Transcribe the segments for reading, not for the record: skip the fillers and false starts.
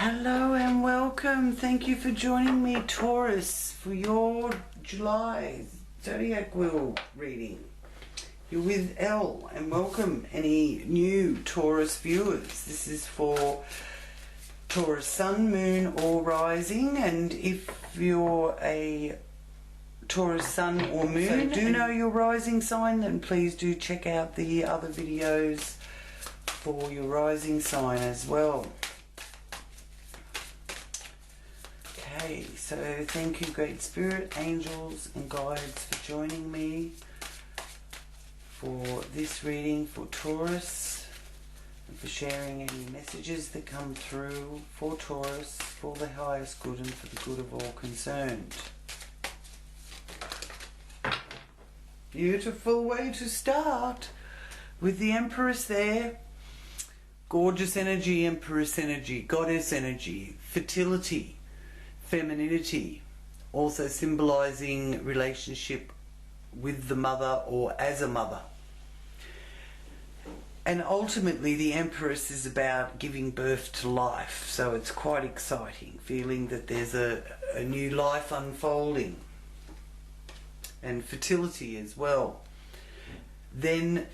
Hello and welcome. Thank you for joining me, Taurus, for your July Zodiac Wheel reading. You're with Elle, and welcome any new Taurus viewers. This is for Taurus Sun, Moon or Rising, and if you're a Taurus Sun or Moon, so do know your rising sign, then please do check out the other videos for your rising sign as well. Okay, so thank you, Great Spirit, angels and guides, for joining me for this reading for Taurus, and for sharing any messages that come through for Taurus for the highest good and for the good of all concerned. Beautiful way to start with the Empress there. Gorgeous energy, Empress energy, Goddess energy, fertility, femininity, also symbolizing relationship with the mother or as a mother. And ultimately the Empress is about giving birth to life, so it's quite exciting, feeling that there's a new life unfolding, and fertility as well. Then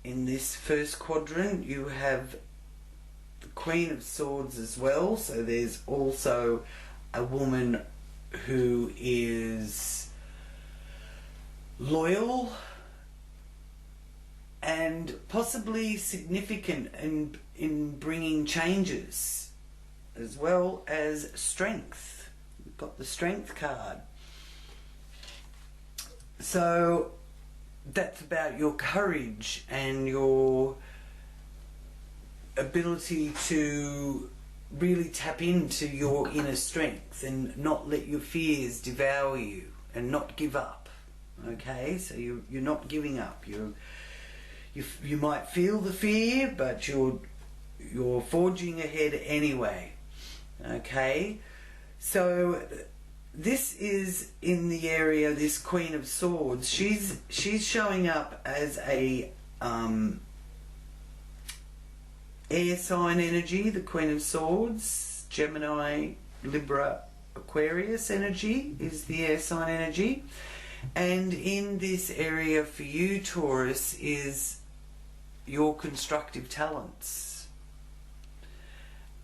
in this first quadrant you have the Queen of Swords as well, so there's also a woman who is loyal and possibly significant in bringing changes, as well as strength. We've got the Strength card. So that's about your courage and your ability to really tap into your inner strength and not let your fears devour you and not give up. Okay, so you're not giving up. You might feel the fear, but you're forging ahead anyway. Okay, so this is in the area, this Queen of Swords, she's showing up as a air sign energy, the Queen of Swords. Gemini, Libra, Aquarius energy is the air sign energy. And in this area for you, Taurus, is your constructive talents.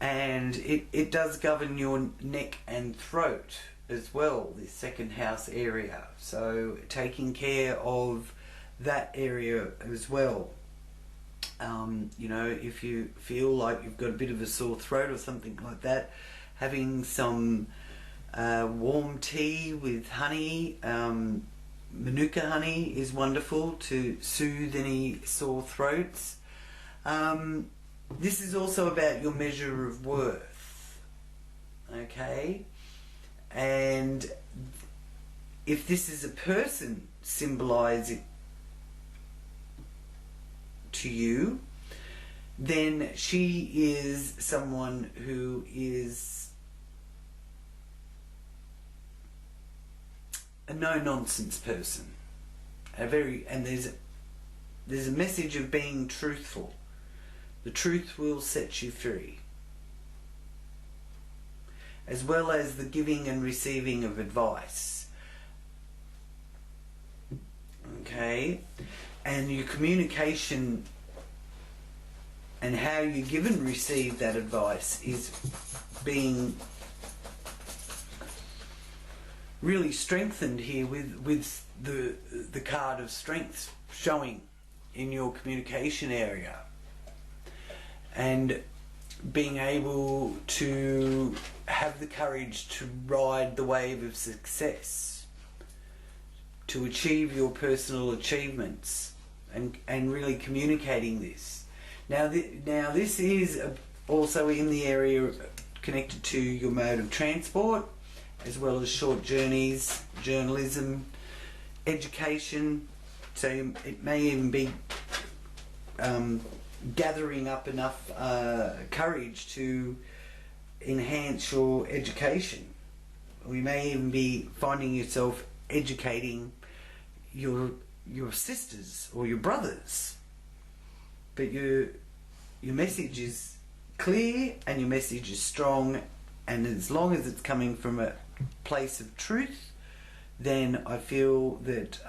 And it does govern your neck and throat as well, this second house area. So taking care of that area as well. You know, if you feel like you've got a bit of a sore throat or something like that, having some warm tea with honey, Manuka honey is wonderful to soothe any sore throats. This is also about your measure of worth. Okay? And if this is a person symbolizing to you, then she is someone who is a no-nonsense person. And there's a message of being truthful. The truth will set you free, as well as the giving and receiving of advice. Okay, and your communication and how you give and receive that advice is being really strengthened here with the card of strength showing in your communication area, and being able to have the courage to ride the wave of success, to achieve your personal achievements, and really communicating this. Now this is also in the area connected to your mode of transport, as well as short journeys, journalism, education. So it may even be gathering up enough courage to enhance your education. We may even be finding yourself educating your sisters or your brothers, but your message is clear and your message is strong, and as long as it's coming from a place of truth, then I feel that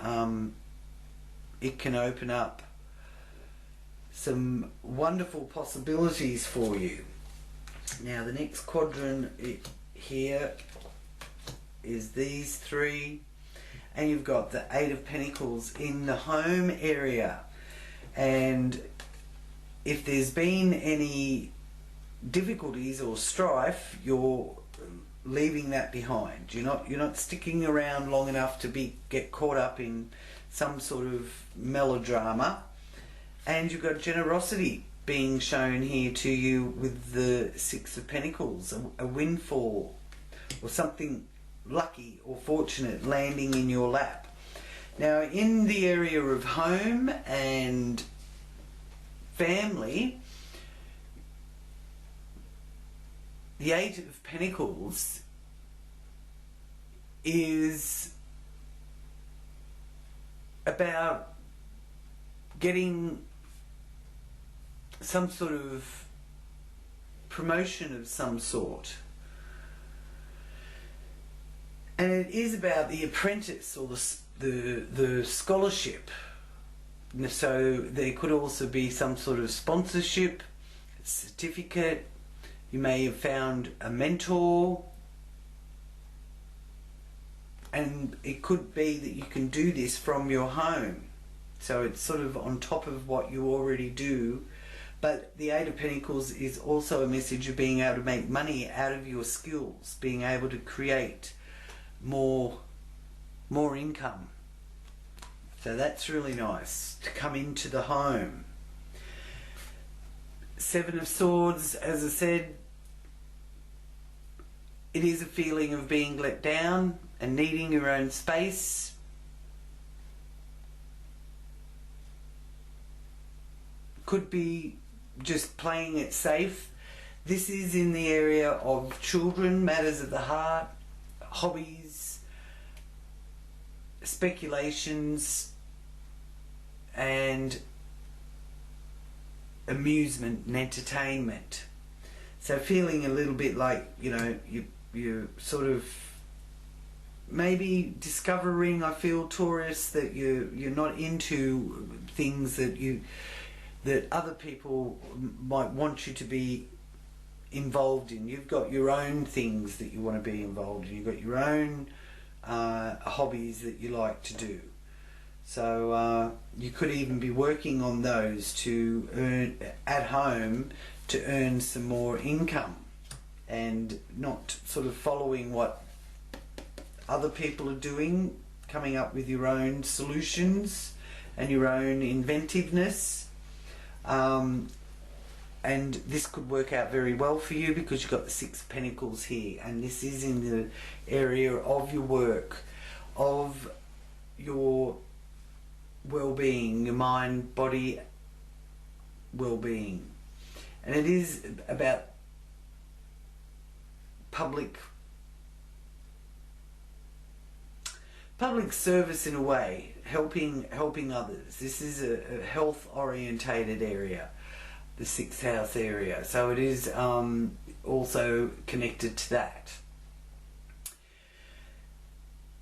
it can open up some wonderful possibilities for you. Now the next quadrant here is these three, and you've got the Eight of Pentacles in the home area. And if there's been any difficulties or strife, you're leaving that behind. You're not sticking around long enough to get caught up in some sort of melodrama. And you've got generosity being shown here to you with the Six of Pentacles, a windfall or something lucky or fortunate landing in your lap. Now in the area of home and family, the Eight of Pentacles is about getting some sort of promotion of some sort. And it is about the apprentice or the scholarship. So there could also be some sort of sponsorship, certificate. You may have found a mentor, and it could be that you can do this from your home. So it's sort of on top of what you already do. But the Eight of Pentacles is also a message of being able to make money out of your skills, being able to create more income. So that's really nice to come into the home. Seven of Swords, as I said, it is a feeling of being let down and needing your own space. Could be just playing it safe. This is in the area of children, matters of the heart, hobbies, speculations, and amusement and entertainment. So feeling a little bit like, you sort of maybe discovering, I feel, Taurus, that you're not into things that other people might want you to be involved in. You've got your own things that you want to be involved in. You've got your own hobbies that you like to do. So you could even be working on those to earn at home, to earn some more income, and not sort of following what other people are doing, coming up with your own solutions and your own inventiveness. And this could work out very well for you because you've got the Six of Pentacles here, and this is in the area of your work, of your well-being, your mind, body well-being. And it is about public service in a way, helping others. This is a health orientated area, the sixth house area, so it is also connected to that.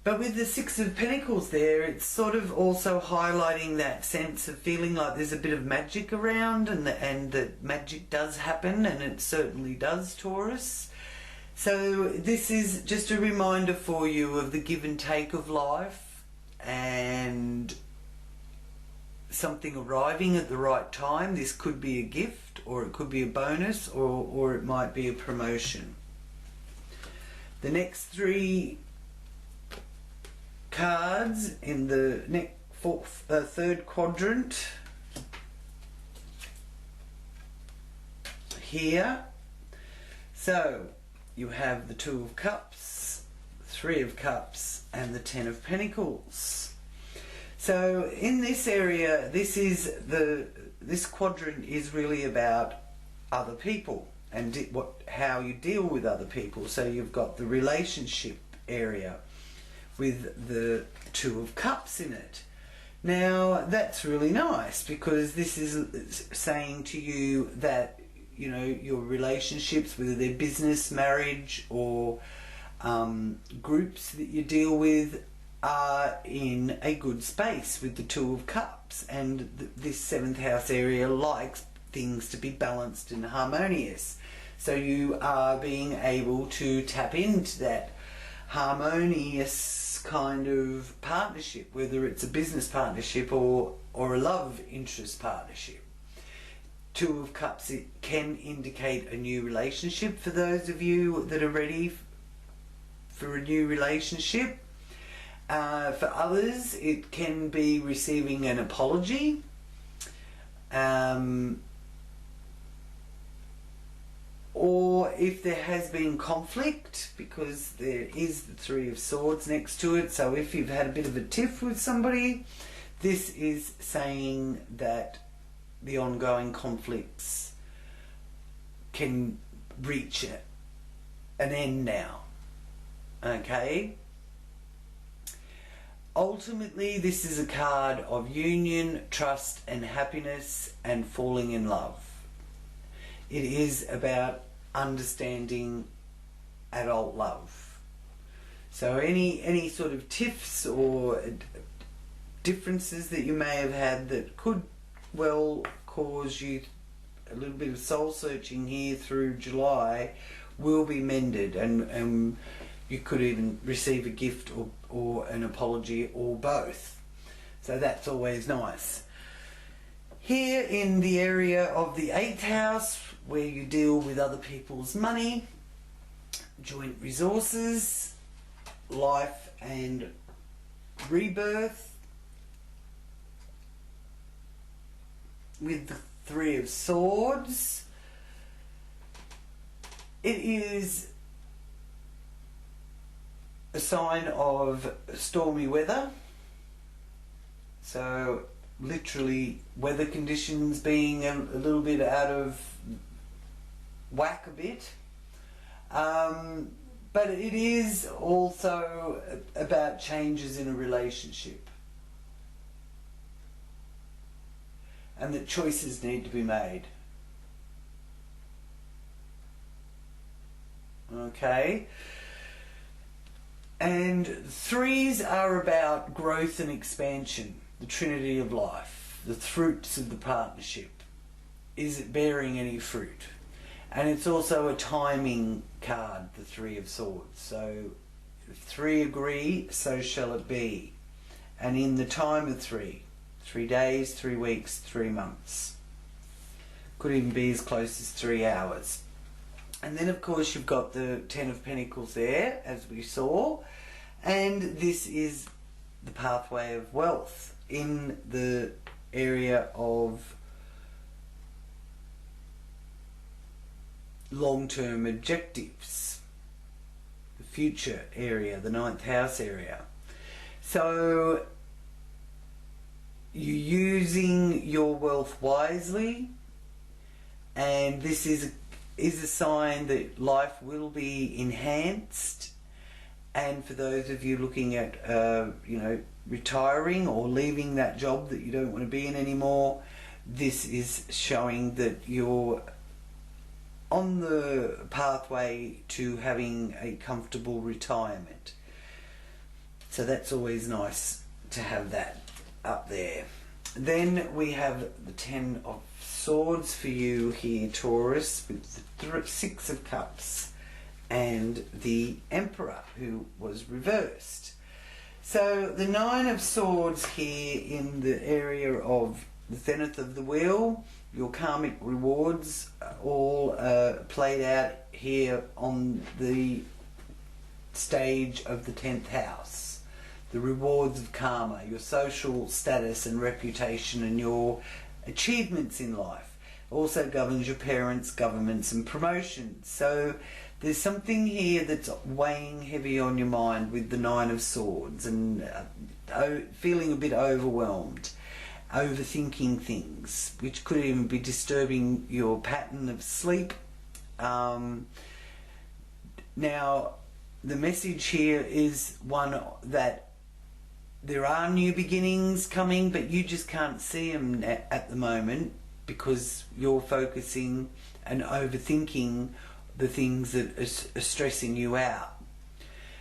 But with the Six of Pentacles there, it's sort of also highlighting that sense of feeling like there's a bit of magic around, and that magic does happen, and it certainly does, Taurus. So this is just a reminder for you of the give and take of life, and something arriving at the right time. This could be a gift, or it could be a bonus, or it might be a promotion. The next three cards in the third quadrant here. So you have the Two of Cups, Three of Cups, and the Ten of Pentacles. So in this area, this quadrant is really about other people and how you deal with other people. So you've got the relationship area with the Two of Cups in it. Now that's really nice, because this is saying to you that you know, your relationships, whether they're business, marriage, or groups that you deal with, are in a good space with the Two of Cups. And this 7th house area likes things to be balanced and harmonious. So you are being able to tap into that harmonious kind of partnership, whether it's a business partnership or a love interest partnership. Two of Cups, it can indicate a new relationship for those of you that are ready for a new relationship. For others, it can be receiving an apology. Or if there has been conflict, because there is the Three of Swords next to it, so if you've had a bit of a tiff with somebody, this is saying that the ongoing conflicts can reach an end now. Okay? Ultimately, this is a card of union, trust and happiness and falling in love. It is about understanding adult love. So any sort of tiffs or differences that you may have had that could well cause you a little bit of soul searching here through July will be mended, and you could even receive a gift or an apology or both. So that's always nice. Here in the area of the 8th house, where you deal with other people's money, joint resources, life and rebirth, with the Three of Swords, it is a sign of stormy weather. So literally weather conditions being a little bit out of whack a bit. But it is also about changes in a relationship. And that choices need to be made. Okay? And 3s are about growth and expansion, the trinity of life, the fruits of the partnership. Is it bearing any fruit? And it's also a timing card, the Three of Swords. So if 3 agree, so shall it be. And in the time of 3 days, 3 weeks, 3 months. Could even be as close as 3 hours. And then of course you've got the 10 of Pentacles there, as we saw. And this is the pathway of wealth in the area of long-term objectives. The future area, the 9th house area. So you're using your wealth wisely, and this is a sign that life will be enhanced. And for those of you looking at you know, retiring or leaving that job that you don't want to be in anymore, this is showing that you're on the pathway to having a comfortable retirement. So that's always nice to have that up there. Then we have the 10 of Swords for you here, Taurus, with the 6 of Cups and the Emperor, who was reversed. So the 9 of Swords here in the area of the zenith of the wheel, your karmic rewards all played out here on the stage of the 10th house. The rewards of karma, your social status and reputation and your achievements in life. Also governs your parents, governments and promotions. So there's something here that's weighing heavy on your mind with the 9 of Swords, and feeling a bit overwhelmed, overthinking things, which could even be disturbing your pattern of sleep. Now the message here is one that there are new beginnings coming, but you just can't see them at the moment because you're focusing and overthinking the things that are stressing you out.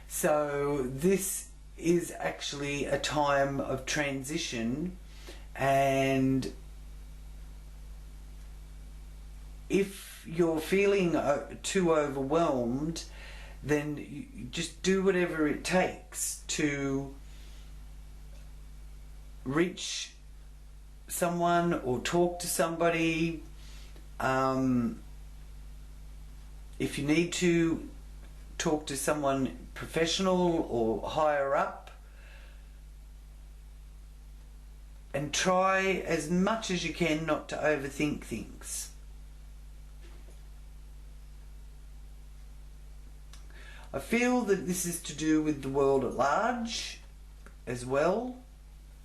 So this is actually a time of transition, and if you're feeling too overwhelmed, then you just do whatever it takes to reach someone or talk to somebody. If you need to talk to someone professional or higher up, and try as much as you can not to overthink things. I feel that this is to do with the world at large as well,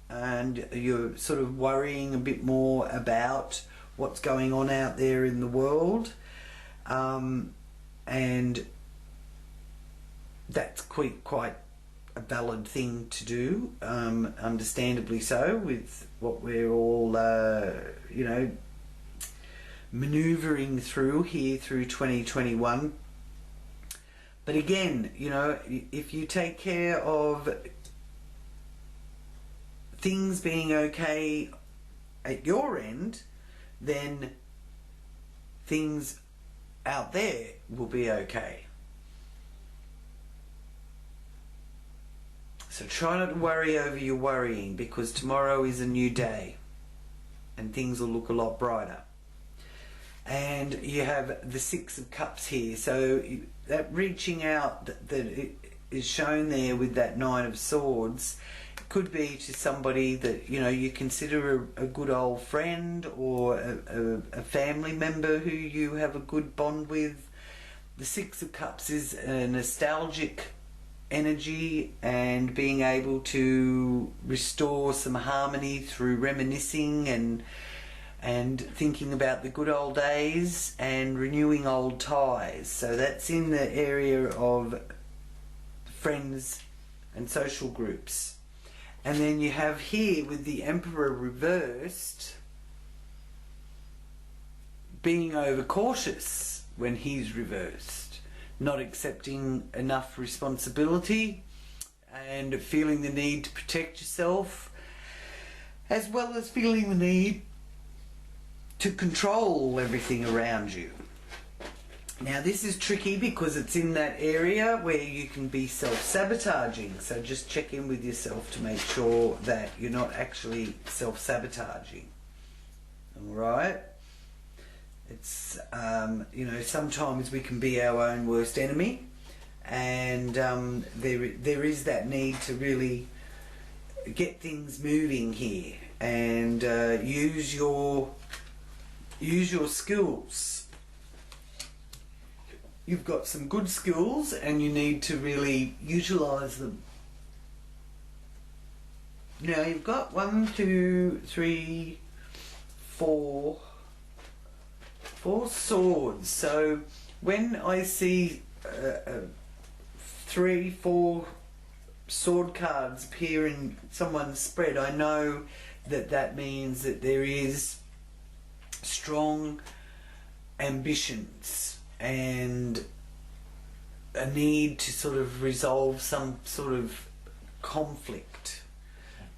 and you're sort of worrying a bit more about what's going on out there in the world, and that's quite a valid thing to do, understandably so, with what we're all manoeuvring through here through 2021. But again, if you take care of things being okay at your end, then things out there will be okay. So try not to worry over your worrying, because tomorrow is a new day and things will look a lot brighter. And you have the Six of Cups here, so that reaching out that it is shown there with that Nine of Swords could be to somebody that you consider a good old friend, or a family member who you have a good bond with. The Six of Cups is a nostalgic energy, and being able to restore some harmony through reminiscing and thinking about the good old days and renewing old ties. So that's in the area of friends and social groups. And then you have here with the Emperor reversed, being overcautious when he's reversed, not accepting enough responsibility and feeling the need to protect yourself, as well as feeling the need to control everything around you. Now this is tricky because it's in that area where you can be self-sabotaging, so just check in with yourself to make sure that you're not actually self-sabotaging. Alright? It's, sometimes we can be our own worst enemy, and there is that need to really get things moving here and use your skills. You've got some good skills and you need to really utilise them. Now you've got 1, 2, 3, 4 swords. So when I see 3, 4 sword cards appear in someone's spread, I know that means that there is strong ambitions and a need to sort of resolve some sort of conflict,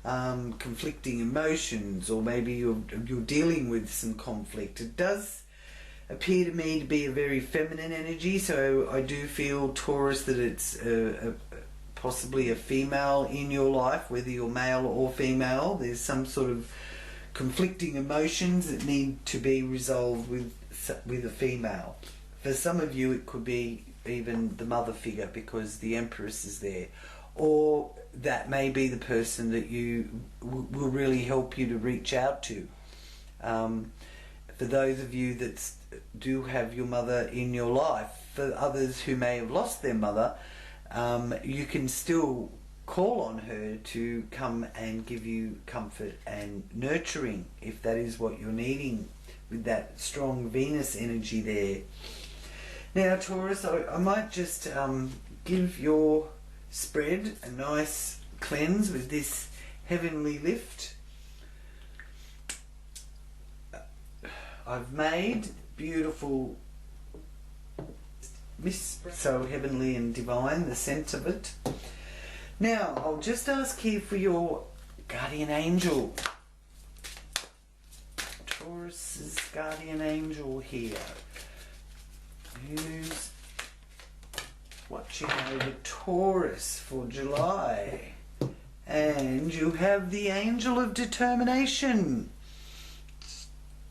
conflicting emotions, or maybe you're dealing with some conflict. It does appear to me to be a very feminine energy, so I do feel, Taurus, that it's possibly a female in your life, whether you're male or female. There's some sort of conflicting emotions that need to be resolved with a female. For some of you it could be even the mother figure, because the Empress is there, or that may be the person that you will really help you to reach out to. For those of you that do have your mother in your life, for others who may have lost their mother, you can still call on her to come and give you comfort and nurturing, if that is what you're needing, with that strong Venus energy there. Now Taurus, I might just give your spread a nice cleanse with this heavenly lift. I've made beautiful, so heavenly and divine, the sense of it. Now, I'll just ask here for your guardian angel. Taurus's guardian angel here. Who's watching over Taurus for July? And you have the angel of determination.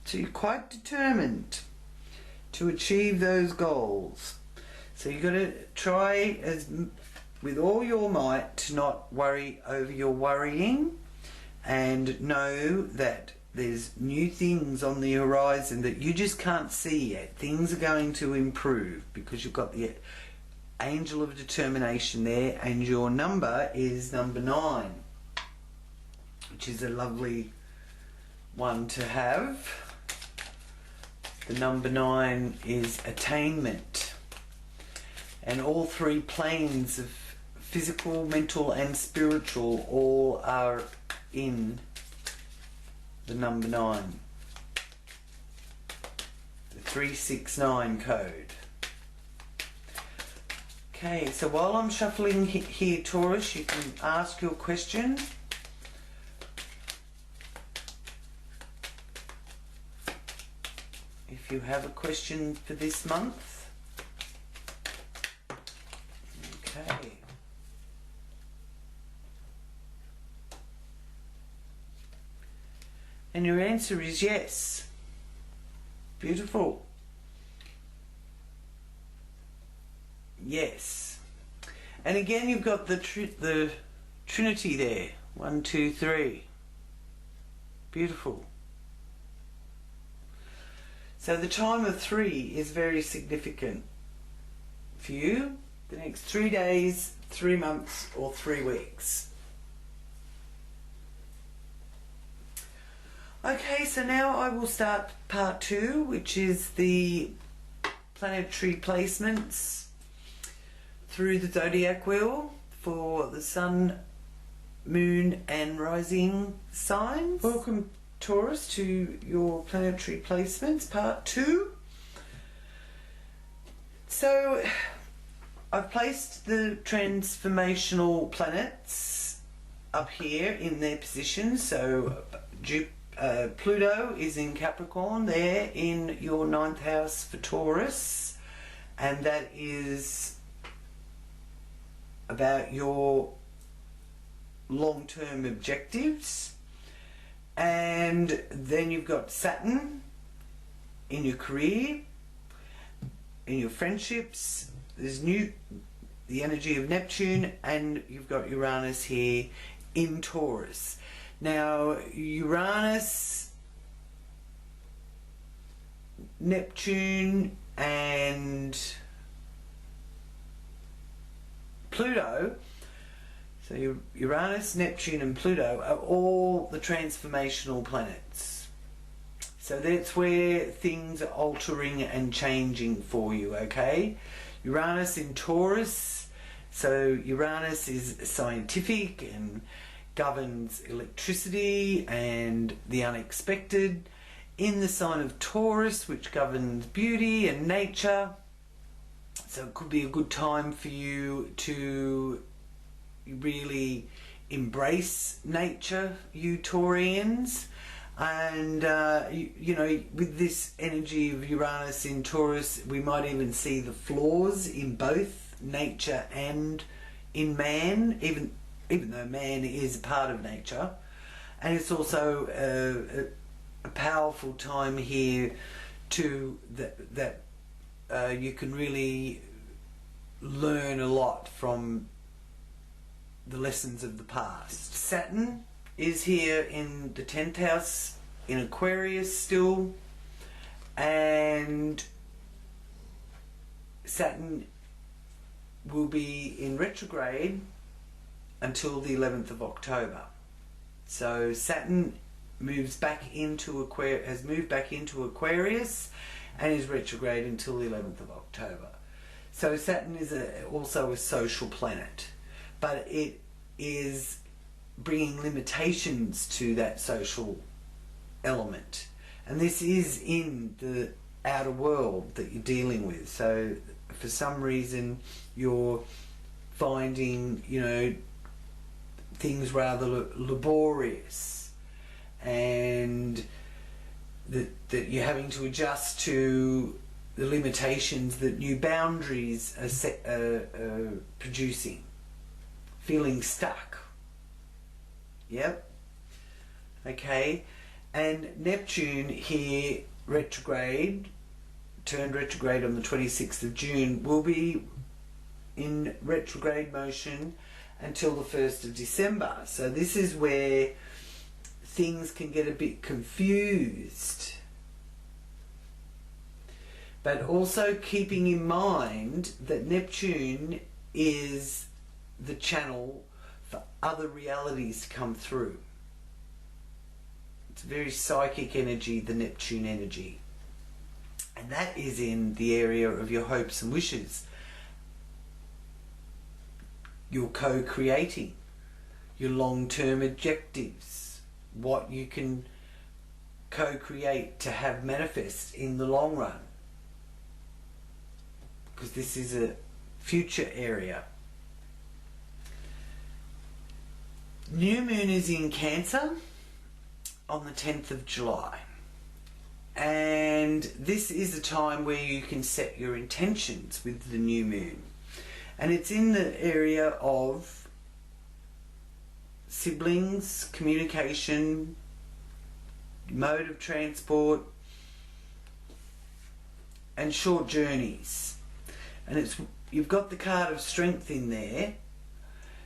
So you're quite determined to achieve those goals. So you've got to try with all your might to not worry over your worrying, and know that there's new things on the horizon that you just can't see yet. Things are going to improve because you've got the angel of determination there, and your number is number 9, which is a lovely one to have. The number 9 is attainment, and all 3 planes of physical, mental and spiritual all are in the number 9, the 369 code. Okay, so while I'm shuffling here, Taurus, you can ask your question. If you have a question for this month. Okay. And your answer is yes. Beautiful. Yes. And again, you've got the Trinity there. 1, 2, 3. Beautiful. So the time of 3 is very significant for you. The next 3 days, 3 months, or 3 weeks. Okay, so now I will start part 2, which is the planetary placements through the Zodiac wheel for the Sun, Moon and Rising signs. Welcome, Taurus, to your planetary placements, part 2. So I've placed the transformational planets up here in their positions. So Pluto is in Capricorn there in your 9th house for Taurus, and that is about your long-term objectives. And then you've got Saturn in your career, in your friendships. There's the energy of Neptune, and you've got Uranus here in Taurus. Now, Uranus, Neptune and Pluto, so Uranus, Neptune and Pluto are all the transformational planets. So that's where things are altering and changing for you, okay? Uranus in Taurus, so Uranus is scientific and governs electricity and the unexpected. In the sign of Taurus, which governs beauty and nature. So it could be a good time for you to really embrace nature, you Taurians. And you know, with this energy of Uranus in Taurus, we might even see the flaws in both nature and in man, even though man is a part of nature. And it's also a powerful time here to that you can really learn a lot from the lessons of the past. Saturn is here in the 10th house in Aquarius still, and Saturn will be in retrograde until the 11th of October. So Saturn moves back into has moved back into Aquarius and is retrograde until the 11th of October. So Saturn is also a social planet, but it is bringing limitations to that social element. And this is in the outer world that you're dealing with. So for some reason you're finding, you know, things rather laborious, and that you're having to adjust to the limitations that new boundaries are producing. Feeling stuck. Yep. Okay. And Neptune here, retrograde, turned retrograde on the 26th of June, will be in retrograde motion until the 1st of December. So this is where things can get a bit confused. But also keeping in mind that Neptune is the channel for other realities to come through. It's a very psychic energy, the Neptune energy. And that is in the area of your hopes and wishes. You're co-creating your long-term objectives, what you can co-create to have manifest in the long run. Because this is a future area. New moon is in Cancer on the 10th of July. And this is a time where you can set your intentions with the new moon. And it's in the area of siblings, communication, mode of transport, and short journeys. And it's, you've got the card of strength in there,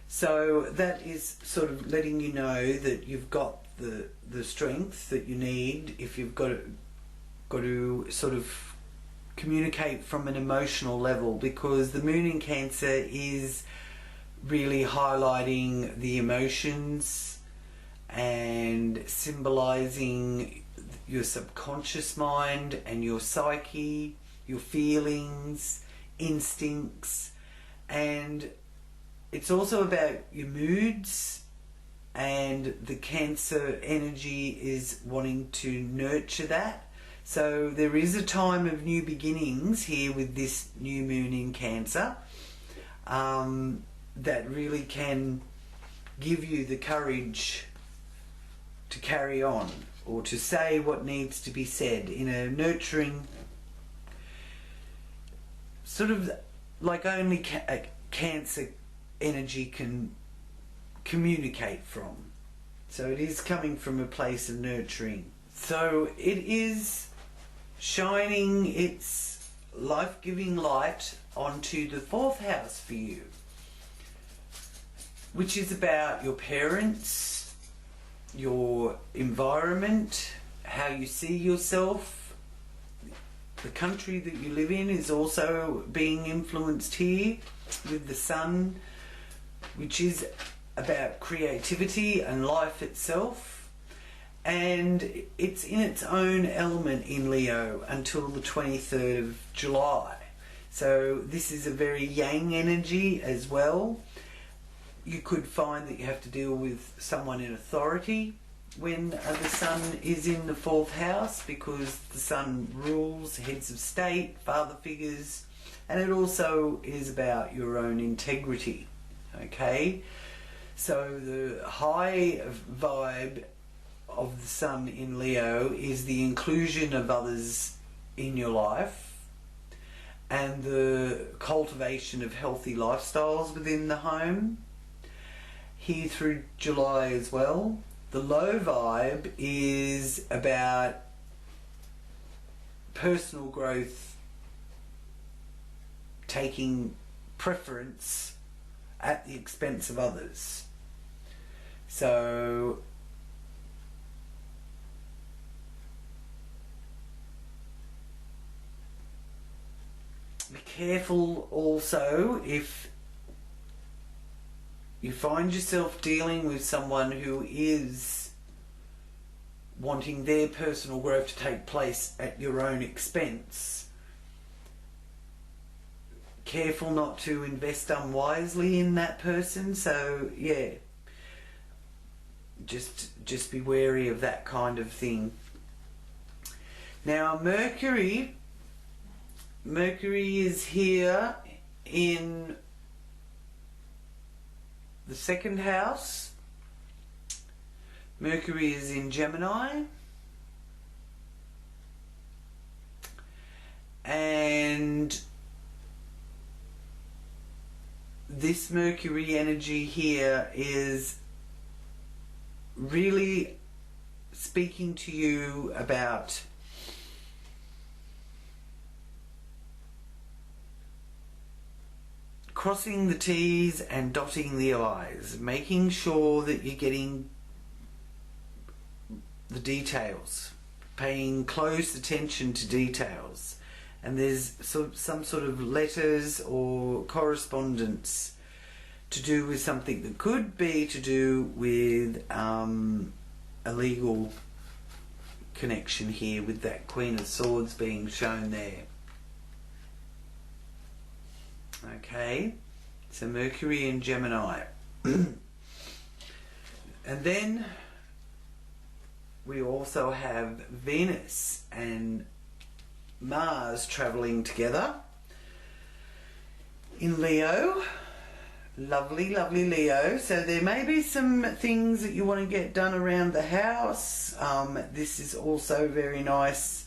so that is sort of letting you know that you've got the strength that you need if you've got to sort of communicate from an emotional level, because the moon in Cancer is really highlighting the emotions and symbolizing your subconscious mind and your psyche, your feelings, instincts, and it's also about your moods. And the Cancer energy is wanting to nurture that. So there is a time of new beginnings here with this new moon in Cancer that really can give you the courage to carry on, or to say what needs to be said in a nurturing, sort of like only Cancer energy can communicate from. So it is coming from a place of nurturing. So it is shining its life-giving light onto the 4th house for you, which is about your parents, your environment, how you see yourself. The country that you live in is also being influenced here with the sun, which is about creativity and life itself. And it's in its own element in Leo until the 23rd of July. So this is a very yang energy as well. You could find that you have to deal with someone in authority when the sun is in the 4th house, because the sun rules heads of state, father figures, and it also is about your own integrity. Okay, so the high vibe of the sun in Leo is the inclusion of others in your life and the cultivation of healthy lifestyles within the home here through July as well. The low vibe is about personal growth taking preference at the expense of others. So be careful also if you find yourself dealing with someone who is wanting their personal growth to take place at your own expense. Careful not to invest unwisely in that person. So yeah, just be wary of that kind of thing. Now Mercury Mercury is here in the second house. Mercury is in Gemini. And this Mercury energy here is really speaking to you about crossing the T's and dotting the I's, making sure that you're getting the details, paying close attention to details. And there's some sort of letters or correspondence to do with something that could be to do with a legal connection here, with that Queen of Swords being shown there. Okay, so Mercury in Gemini. And then we also have Venus and Mars travelling together in Leo. Lovely, lovely Leo. So there may be some things that you want to get done around the house. This is also very nice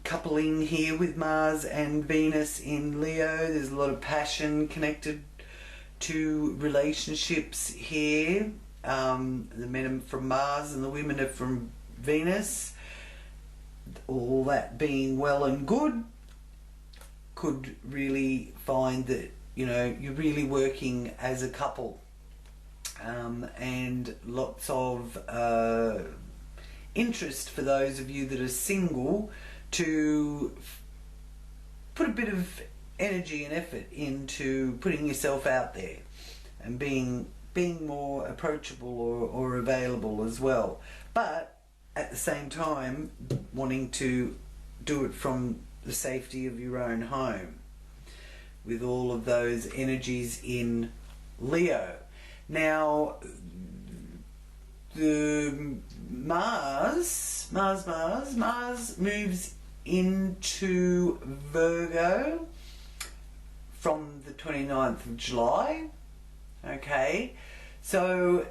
coupling here with Mars and Venus in Leo. There's a lot of passion connected to relationships here. The men are from Mars and the women are from Venus. All that being well and good, could really find that, you know, you're really working as a couple, and lots of interest for those of you that are single to put a bit of energy and effort into putting yourself out there and being more approachable or available as well, but at the same time wanting to do it from the safety of your own home, with all of those energies in Leo. Now, the Mars moves into Virgo from the 29th of July. Okay, so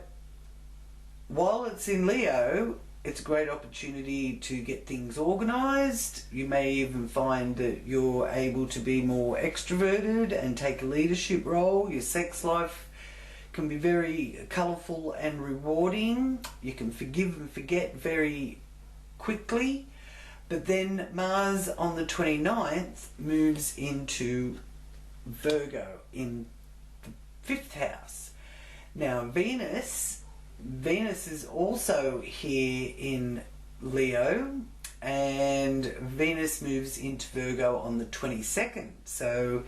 while it's in Leo, it's a great opportunity to get things organised. You may even find that you're able to be more extroverted and take a leadership role. Your sex life can be very colourful and rewarding. You can forgive and forget very quickly. But then Mars on the 29th moves into Virgo in the 5th house. Now Venus is also here in Leo, and Venus moves into Virgo on the 22nd. So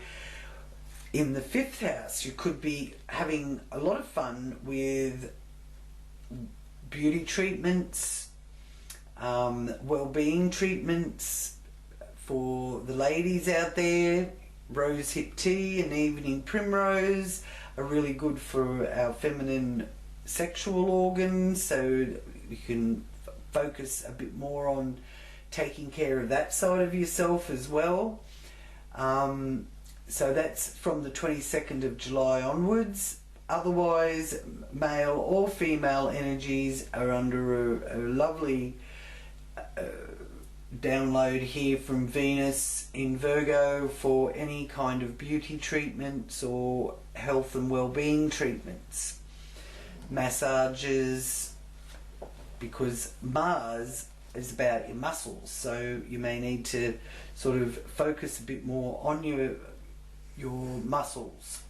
in the 5th house, you could be having a lot of fun with beauty treatments, well-being treatments for the ladies out there. Rose hip tea and evening primrose are really good for our feminine sexual organs, so you can focus a bit more on taking care of that side of yourself as well. So that's from the 22nd of July onwards. Otherwise, male or female energies are under a lovely download here from Venus in Virgo for any kind of beauty treatments or health and well-being treatments. Massages, because Mars is about your muscles, so you may need to sort of focus a bit more on your muscles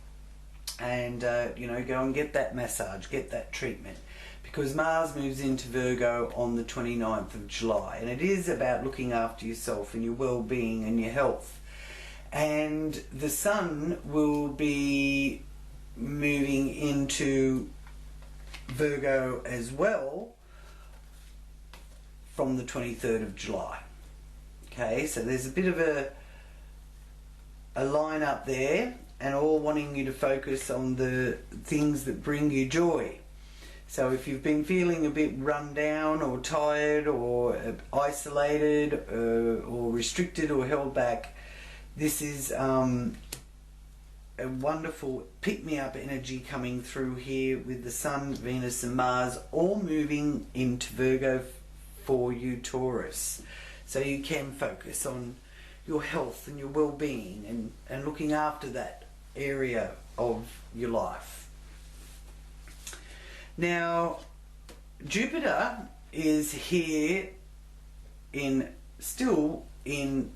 and you know, go and get that massage, get that treatment, because Mars moves into Virgo on the 29th of July, and it is about looking after yourself and your well-being and your health. And the Sun will be moving into Virgo as well from the 23rd of July. Okay, so there's a bit of a line up there, and all wanting you to focus on the things that bring you joy. So if you've been feeling a bit run down or tired or isolated or restricted or held back, This is a wonderful pick-me-up energy coming through here with the Sun, Venus and Mars all moving into Virgo for you, Taurus. So you can focus on your health and your well-being and looking after that area of your life. Now, Jupiter is here still in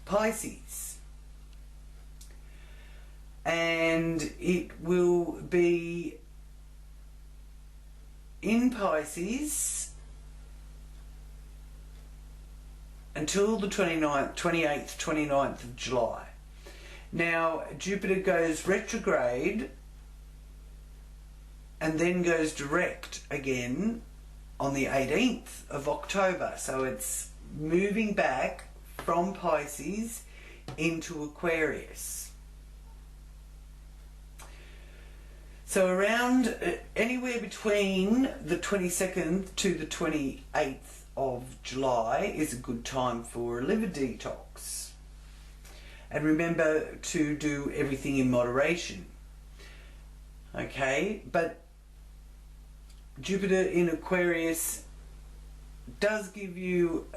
Pisces. And it will be in Pisces until the 28th, 29th of July. Now, Jupiter goes retrograde and then goes direct again on the 18th of October. So it's moving back from Pisces into Aquarius. So around anywhere between the 22nd to the 28th of July is a good time for a liver detox. And remember to do everything in moderation. Okay, but Jupiter in Aquarius does give you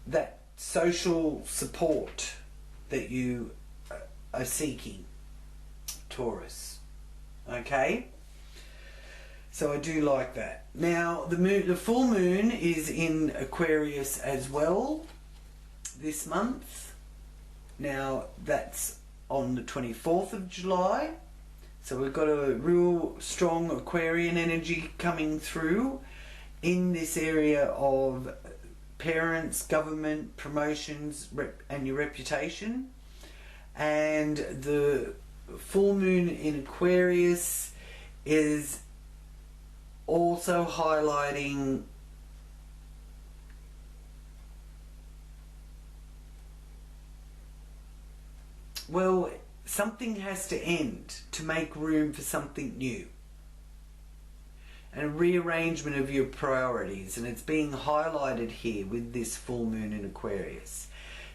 that social support that you are seeking, Taurus. Okay, so I do like that. Now the full moon is in Aquarius as well this month. Now that's on the 24th of July. So we've got a real strong Aquarian energy coming through in this area of parents, government, promotions, and your reputation. And the full moon in Aquarius is also highlighting well, something has to end to make room for something new, and a rearrangement of your priorities, and it's being highlighted here with this full moon in Aquarius.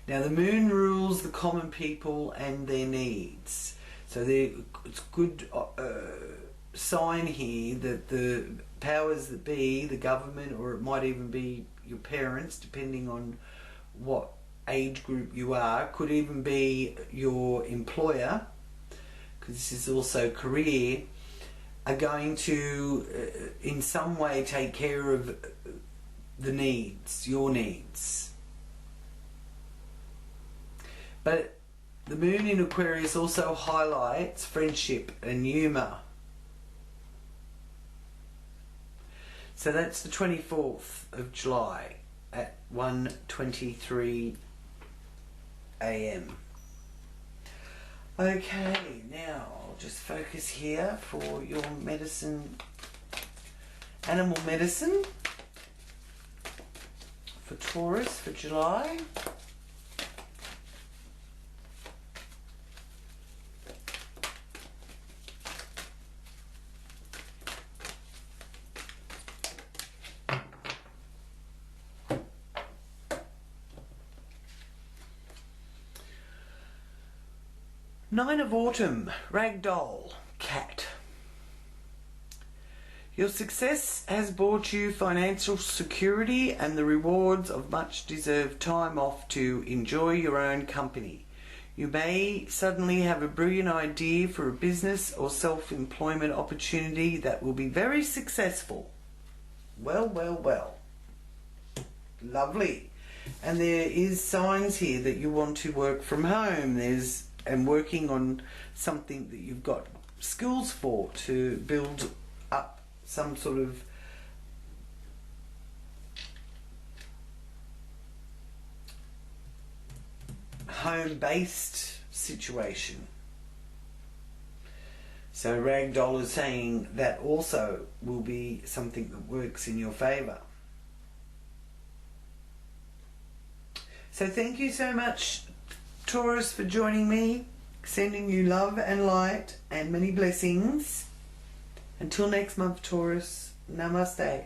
Now the moon rules the common people and their needs. So it's a good sign here that the powers that be, the government, or it might even be your parents, depending on what age group you are, could even be your employer, because this is also career, are going to in some way take care of the needs, your needs. But the moon in Aquarius also highlights friendship and humour. So that's the 24th of July at 1:23 a.m. Okay, now I'll just focus here for your medicine, animal medicine for Taurus for July. Nine of Autumn, Ragdoll, Cat. Your success has brought you financial security and the rewards of much deserved time off to enjoy your own company. You may suddenly have a brilliant idea for a business or self-employment opportunity that will be very successful. Well, well, well. Lovely. And there is signs here that you want to work from home. And working on something that you've got skills for to build up some sort of home-based situation. So Ragdoll is saying that also will be something that works in your favour. So thank you so much, Taurus, for joining me, sending you love and light and many blessings. Until next month, Taurus, namaste.